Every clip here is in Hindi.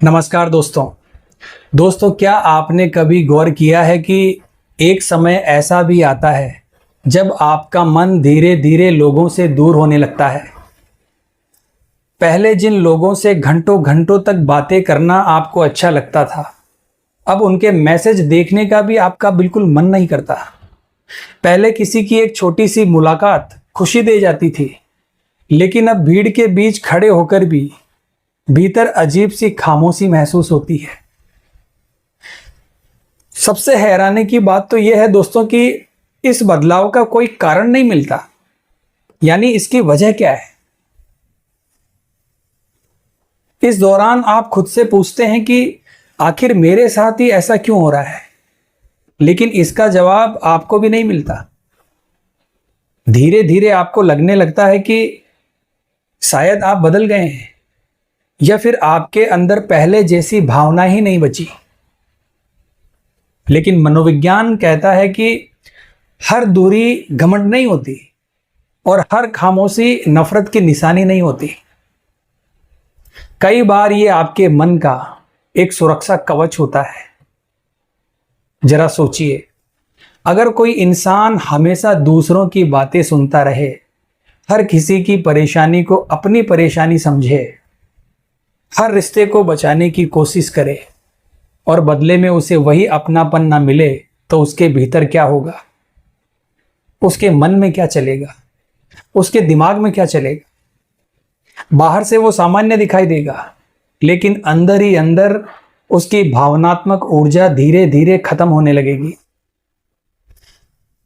नमस्कार दोस्तों, क्या आपने कभी गौर किया है कि एक समय ऐसा भी आता है जब आपका मन धीरे धीरे लोगों से दूर होने लगता है। पहले जिन लोगों से घंटों घंटों तक बातें करना आपको अच्छा लगता था, अब उनके मैसेज देखने का भी आपका बिल्कुल मन नहीं करता। पहले किसी की एक छोटी सी मुलाकात खुशी दे जाती थी, लेकिन अब भीड़ के बीच खड़े होकर भी भीतर अजीब सी खामोशी महसूस होती है। सबसे हैरानी की बात तो यह है दोस्तों कि इस बदलाव का कोई कारण नहीं मिलता, यानी इसकी वजह क्या है। इस दौरान आप खुद से पूछते हैं कि आखिर मेरे साथ ही ऐसा क्यों हो रहा है, लेकिन इसका जवाब आपको भी नहीं मिलता। धीरे धीरे आपको लगने लगता है कि शायद आप बदल गए हैं, या फिर आपके अंदर पहले जैसी भावना ही नहीं बची। लेकिन मनोविज्ञान कहता है कि हर दूरी घमंड नहीं होती और हर खामोशी नफरत की निशानी नहीं होती। कई बार ये आपके मन का एक सुरक्षा कवच होता है। जरा सोचिए, अगर कोई इंसान हमेशा दूसरों की बातें सुनता रहे, हर किसी की परेशानी को अपनी परेशानी समझे, हर रिश्ते को बचाने की कोशिश करे और बदले में उसे वही अपनापन ना मिले, तो उसके भीतर क्या होगा? उसके मन में क्या चलेगा? उसके दिमाग में क्या चलेगा? बाहर से वो सामान्य दिखाई देगा, लेकिन अंदर ही अंदर उसकी भावनात्मक ऊर्जा धीरे धीरे खत्म होने लगेगी।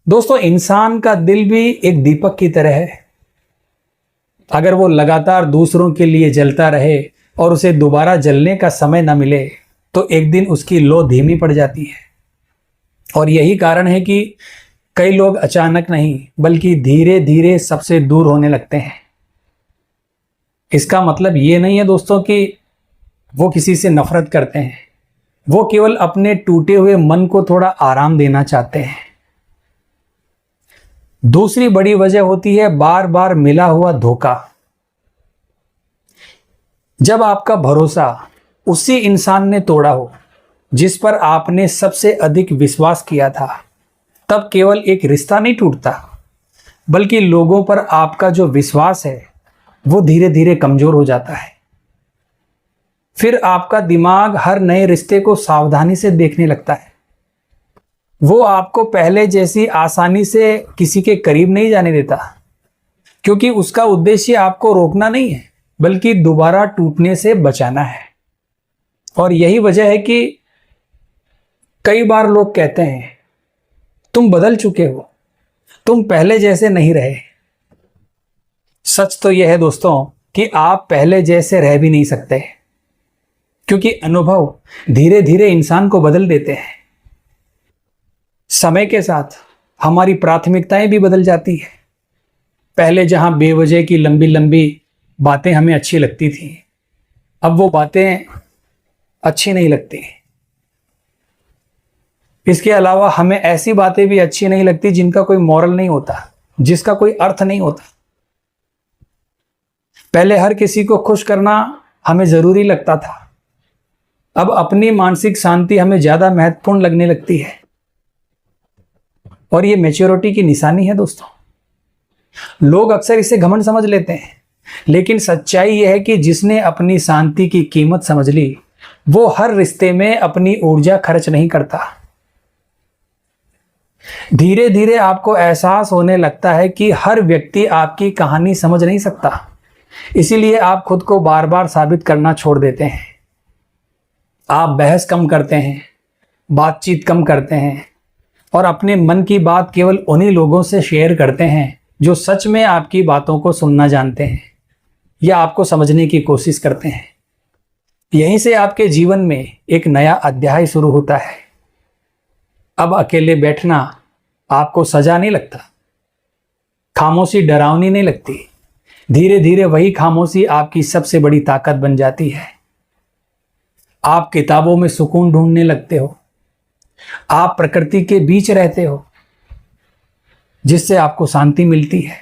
दोस्तों, इंसान का दिल भी एक दीपक की तरह है। अगर वो लगातार दूसरों के लिए जलता रहे और उसे दोबारा जलने का समय न मिले, तो एक दिन उसकी लौ धीमी पड़ जाती है। और यही कारण है कि कई लोग अचानक नहीं बल्कि धीरे धीरे सबसे दूर होने लगते हैं। इसका मतलब ये नहीं है दोस्तों कि वो किसी से नफरत करते हैं, वो केवल अपने टूटे हुए मन को थोड़ा आराम देना चाहते हैं। दूसरी बड़ी वजह होती है बार बार मिला हुआ धोखा। जब आपका भरोसा उसी इंसान ने तोड़ा हो जिस पर आपने सबसे अधिक विश्वास किया था, तब केवल एक रिश्ता नहीं टूटता, बल्कि लोगों पर आपका जो विश्वास है वो धीरे धीरे कमजोर हो जाता है। फिर आपका दिमाग हर नए रिश्ते को सावधानी से देखने लगता है। वो आपको पहले जैसी आसानी से किसी के करीब नहीं जाने देता, क्योंकि उसका उद्देश्य आपको रोकना नहीं है, बल्कि दोबारा टूटने से बचाना है। और यही वजह है कि कई बार लोग कहते हैं, तुम बदल चुके हो, तुम पहले जैसे नहीं रहे। सच तो यह है दोस्तों कि आप पहले जैसे रह भी नहीं सकते, क्योंकि अनुभव धीरे धीरे इंसान को बदल देते हैं। समय के साथ हमारी प्राथमिकताएं भी बदल जाती है। पहले जहां बेवजह की लंबी लंबी बातें हमें अच्छी लगती थी, अब वो बातें अच्छी नहीं लगती। इसके अलावा हमें ऐसी बातें भी अच्छी नहीं लगती जिनका कोई मॉरल नहीं होता, जिसका कोई अर्थ नहीं होता। पहले हर किसी को खुश करना हमें जरूरी लगता था, अब अपनी मानसिक शांति हमें ज्यादा महत्वपूर्ण लगने लगती है। और ये मैच्योरिटी की निशानी है दोस्तों। लोग अक्सर इसे घमंड समझ लेते हैं, लेकिन सच्चाई यह है कि जिसने अपनी शांति की कीमत समझ ली, वो हर रिश्ते में अपनी ऊर्जा खर्च नहीं करता। धीरे धीरे आपको एहसास होने लगता है कि हर व्यक्ति आपकी कहानी समझ नहीं सकता, इसीलिए आप खुद को बार बार साबित करना छोड़ देते हैं। आप बहस कम करते हैं, बातचीत कम करते हैं और अपने मन की बात केवल उन्हीं लोगों से शेयर करते हैं जो सच में आपकी बातों को सुनना जानते हैं या आपको समझने की कोशिश करते हैं। यहीं से आपके जीवन में एक नया अध्याय शुरू होता है। अब अकेले बैठना आपको सजा नहीं लगता, खामोशी डरावनी नहीं लगती। धीरे धीरे वही खामोशी आपकी सबसे बड़ी ताकत बन जाती है। आप किताबों में सुकून ढूंढने लगते हो, आप प्रकृति के बीच रहते हो, जिससे आपको शांति मिलती है,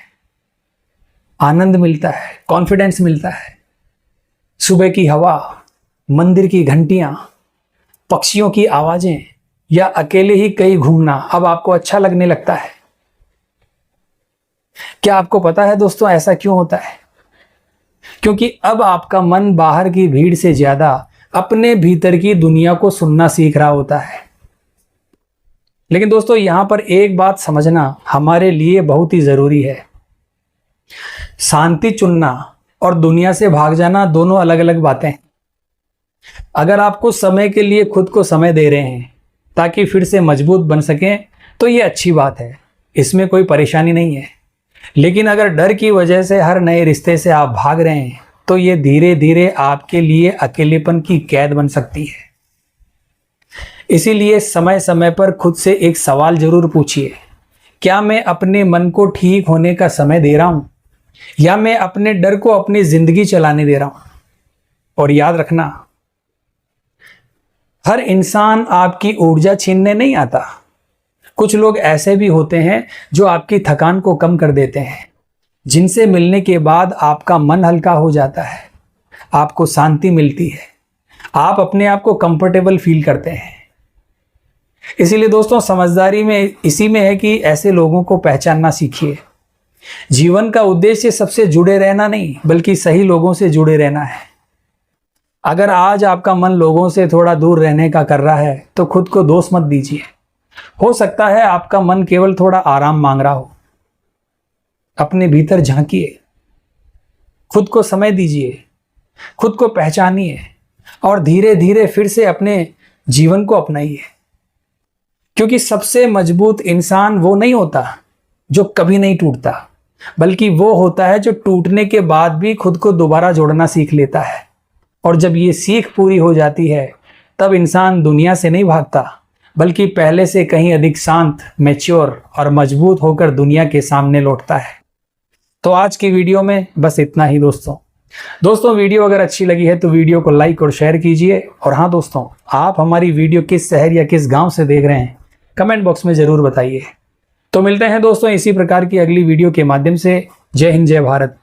आनंद मिलता है, कॉन्फिडेंस मिलता है। सुबह की हवा, मंदिर की घंटियां, पक्षियों की आवाजें या अकेले ही कहीं घूमना अब आपको अच्छा लगने लगता है? क्या आपको पता है दोस्तों ऐसा क्यों होता है? क्योंकि अब आपका मन बाहर की भीड़ से ज्यादा अपने भीतर की दुनिया को सुनना सीख रहा होता है। लेकिन दोस्तों यहां पर एक बात समझना हमारे लिए बहुत ही जरूरी है। शांति चुनना और दुनिया से भाग जाना दोनों अलग अलग बातें हैं। अगर आप कुछ समय के लिए खुद को समय दे रहे हैं ताकि फिर से मजबूत बन सकें तो ये अच्छी बात है, इसमें कोई परेशानी नहीं है। लेकिन अगर डर की वजह से हर नए रिश्ते से आप भाग रहे हैं तो ये धीरे धीरे आपके लिए अकेलेपन की कैद बन सकती है। इसीलिए समय समय पर खुद से एक सवाल जरूर पूछिए, क्या मैं अपने मन को ठीक होने का समय दे रहा हूं या मैं अपने डर को अपनी जिंदगी चलाने दे रहा हूं? और याद रखना, हर इंसान आपकी ऊर्जा छीनने नहीं आता। कुछ लोग ऐसे भी होते हैं जो आपकी थकान को कम कर देते हैं, जिनसे मिलने के बाद आपका मन हल्का हो जाता है, आपको शांति मिलती है, आप अपने आप को कंफर्टेबल फील करते हैं। इसीलिए दोस्तों समझदारी में इसी में है कि ऐसे लोगों को पहचानना सीखिए। जीवन का उद्देश्य सबसे जुड़े रहना नहीं बल्कि सही लोगों से जुड़े रहना है। अगर आज आपका मन लोगों से थोड़ा दूर रहने का कर रहा है तो खुद को दोष मत दीजिए। हो सकता है आपका मन केवल थोड़ा आराम मांग रहा हो। अपने भीतर झांकिए, खुद को समय दीजिए, खुद को पहचानिए और धीरे धीरे फिर से अपने जीवन को अपनाइए। क्योंकि सबसे मजबूत इंसान वो नहीं होता जो कभी नहीं टूटता, बल्कि वो होता है जो टूटने के बाद भी खुद को दोबारा जोड़ना सीख लेता है। और जब ये सीख पूरी हो जाती है तब इंसान दुनिया से नहीं भागता बल्कि पहले से कहीं अधिक शांत, मैच्योर और मजबूत होकर दुनिया के सामने लौटता है। तो आज की वीडियो में बस इतना ही दोस्तों वीडियो अगर अच्छी लगी है तो वीडियो को लाइक और शेयर कीजिए। और हाँ दोस्तों, आप हमारी वीडियो किस शहर या किस गांव से देख रहे हैं कमेंट बॉक्स में ज़रूर बताइए। तो मिलते हैं दोस्तों इसी प्रकार की अगली वीडियो के माध्यम से। जय हिंद, जय भारत।